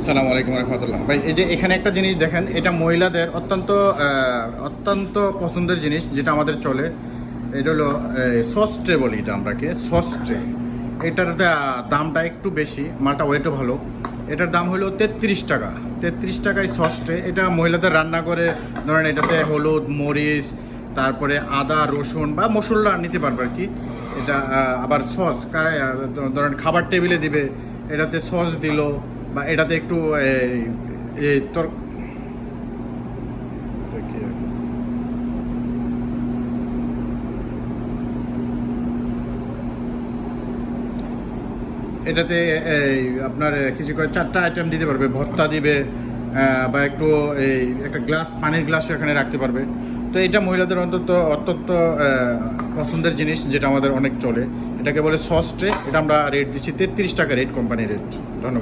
আসসালামু আলাইকুম রহমতুল্লাহ। ভাই এই যে এখানে একটা জিনিস দেখেন, এটা মহিলাদের অত্যন্ত পছন্দের জিনিস, যেটা আমাদের চলে। এটা হলো সস ট্রে বলি, এটা আমরাকে সস ট্রে। এটার দামটা একটু বেশি, মালটা ওয়েটও ভালো। এটার দাম হলো 33 টাকা। 33 টাকায় সস ট্রে। এটা মহিলাদের রান্না করে, ধরেন এটাতে হলুদ, মরিচ, তারপরে আদা, রসুন বা মশলা নিতে পারবে আর কি। এটা আবার সস ধরেন খাবার টেবিলে দিবে, এটাতে সস দিল, বা এটাতে একটু এই তোর এটাতে এই আপনার কিছু করে 4টা আইটেম দিতে পারবে, ভর্তা দিবে, বা একটু এই একটা গ্লাস পানির গ্লাসও এখানে রাখতে পারবে। তো এটা মহিলাদের অত্যন্ত পছন্দের জিনিস, যেটা আমাদের অনেক চলে। এটাকে বলে সস ট্রে। এটা আমরা রেট দিচ্ছি 33 টাকা, রেট কোম্পানি রেট। ধন্যবাদ।